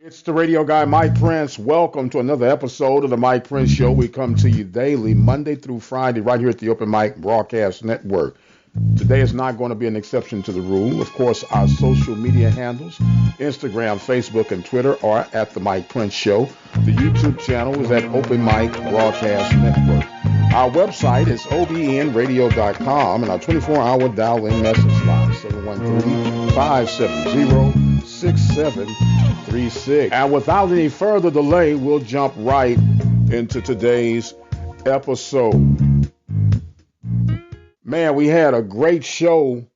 It's the radio guy, Mike Prince. Welcome to another episode of the Mike Prince Show. We come to you daily, Monday through Friday, right here at the Open Mic Broadcast Network. Today is not going to be an exception to the rule. Of course, our social media handles, Instagram, Facebook, and Twitter are at the Mike Prince Show. The YouTube channel is at Open Mic Broadcast Network. Our website is obnradio.com, and our 24-hour dial-in message line, 713-570-6736. And without any further delay, we'll jump right into today's episode. Man, we had a great show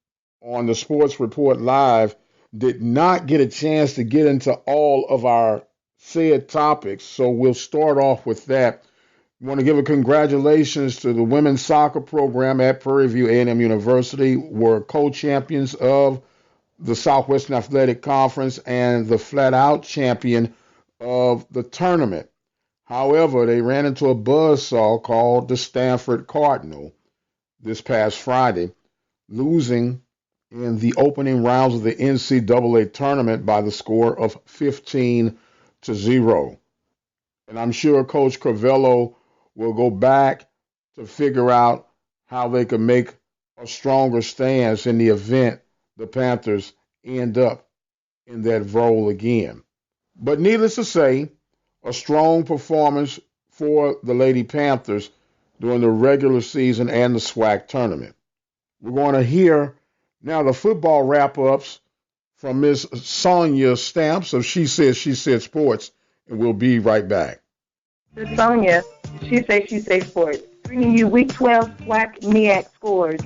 on the Sports Report Live. Did not get a chance to get into all of our said topics, so we'll start off with that. I want to give a congratulations to the women's soccer program at Prairie View A&M University, were co-champions of the Southwestern Athletic Conference and the flat-out champion of the tournament. However, they ran into a buzzsaw called the Stanford Cardinal this past Friday, losing in the opening rounds of the NCAA tournament by the score of 15-0. And I'm sure Coach Crivello will go back to figure out how they can make a stronger stance in the event the Panthers end up in that role again. But needless to say, a strong performance for the Lady Panthers during the regular season and the SWAC tournament. We're going to hear now the football wrap-ups from Miss Sonia Stamps of She Said Sports, and we'll be right back. This is Sonia, She Say Sports, bringing you Week 12 SWAC MEAC scores.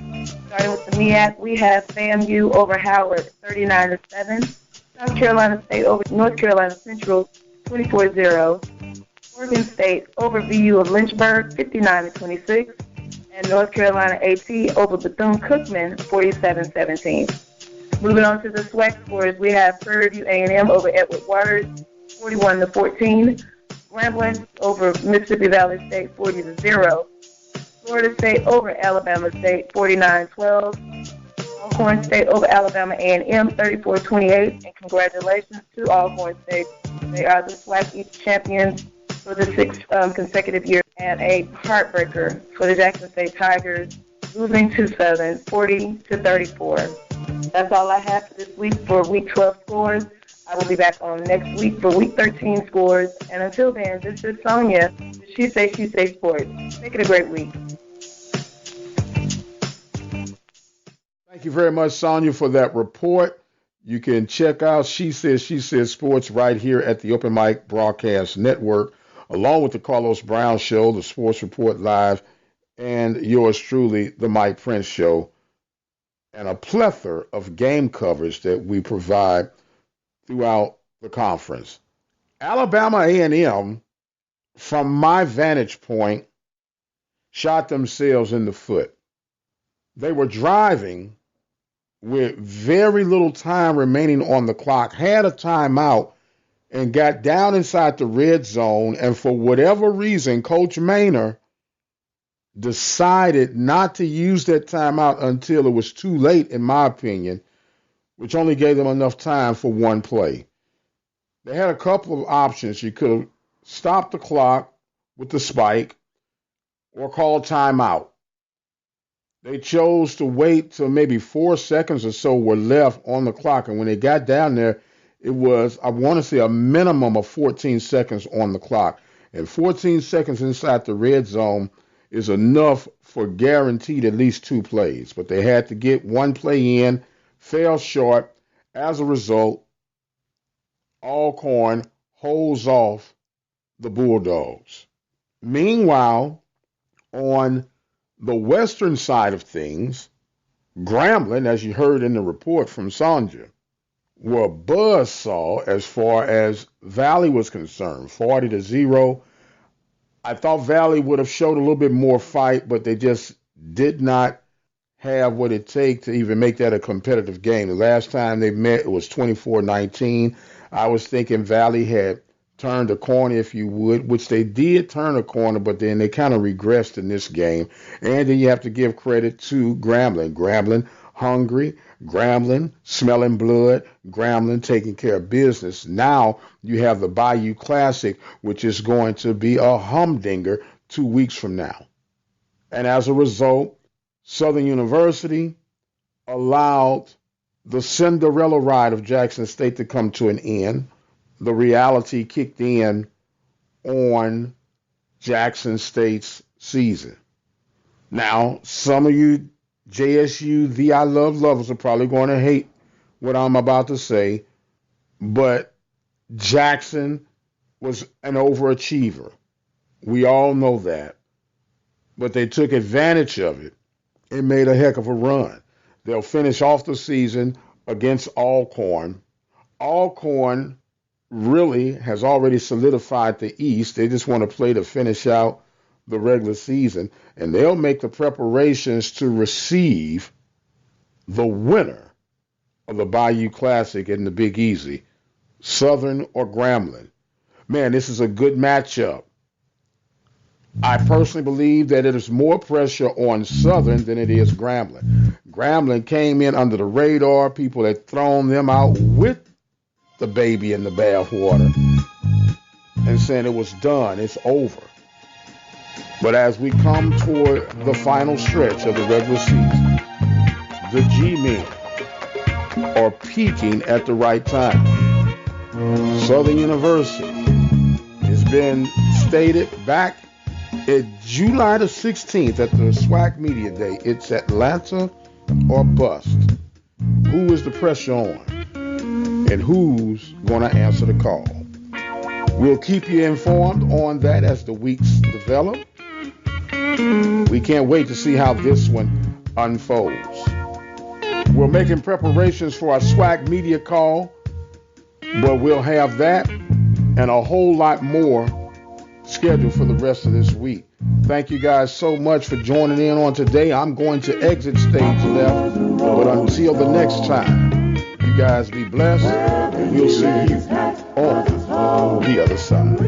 Starting with the MEAC, we have FAMU over Howard, 39-7. South Carolina State over North Carolina Central, 24-0. Oregon State over VU of Lynchburg, 59-26. And North Carolina AT over Bethune-Cookman, 47-17. Moving on to the SWAC scores, we have Prairie View A&M over Edward Waters, 41-14. Grambling over Mississippi Valley State, 40-0. Florida State over Alabama State, 49-12. Alcorn State over Alabama A&M, 34-28. And congratulations to Alcorn State. They are the SWAC East champions for the sixth consecutive year. And a heartbreaker for the Jackson State Tigers, losing to Southern, 40-34. That's all I have for this week for Week 12 scores. I will be back on next week for Week 13 scores. And until then, this is Sonia, She Say Sports. Make it a great week. Thank you very much, Sonia, for that report. You can check out She Said Sports right here at the Open Mic Broadcast Network, along with the Carlos Brown Show, the Sports Report Live, and yours truly, the Mike Prince Show, and a plethora of game coverage that we provide throughout the conference. Alabama A&M, from my vantage point, shot themselves in the foot. They were driving with very little time remaining on the clock, had a timeout, and got down inside the red zone, and for whatever reason, Coach Maynor decided not to use that timeout until it was too late, in my opinion, which only gave them enough time for one play. They had a couple of options. You could have stopped the clock with the spike or called timeout. They chose to wait till maybe 4 seconds or so were left on the clock, and when they got down there, it was, I want to say, a minimum of 14 seconds on the clock. And 14 seconds inside the red zone is enough for guaranteed at least 2 plays. But they had to get one play in, fell short. As a result, Alcorn holds off the Bulldogs. Meanwhile, on the western side of things, Grambling, as you heard in the report from Sandra, were a buzzsaw as far as Valley was concerned, 40-0. I thought Valley would have showed a little bit more fight, but they just did not have what it takes to even make that a competitive game. The last time they met, it was 24-19. I was thinking Valley had turned a corner, if you would, which they did turn a corner, but then they kind of regressed in this game. And then you have to give credit to Grambling. Grambling hungry, Grambling smelling blood, Grambling taking care of business. Now you have the Bayou Classic, which is going to be a humdinger 2 weeks from now. And as a result, Southern University allowed the Cinderella ride of Jackson State to come to an end. The reality kicked in on Jackson State's season. Now, some of you JSU VI Love lovers are probably going to hate what I'm about to say, but Jackson was an overachiever. We all know that. But they took advantage of it and made a heck of a run. They'll finish off the season against Alcorn. Alcorn really has already solidified the East. They just want to play to finish out the regular season, and they'll make the preparations to receive the winner of the Bayou Classic in the Big Easy, Southern or Grambling. Man, this is a good matchup. I personally believe that it is more pressure on Southern than it is Grambling. Grambling came in under the radar. People had thrown them out with the baby in the bathwater and saying it was done, it's over. But as we come toward the final stretch of the regular season, the G-men are peaking at the right time. Southern University has been stated back in July the 16th at the SWAC Media Day. It's Atlanta or bust. Who is the pressure on? And who's going to answer the call? We'll keep you informed on that as the weeks develop. We can't wait to see how this one unfolds. We're making preparations for our SWAC media call, but we'll have that and a whole lot more scheduled for the rest of this week. Thank you guys so much for joining in on today. I'm going to exit stage left, but until the next time, you guys be blessed, and we'll see you on the other side.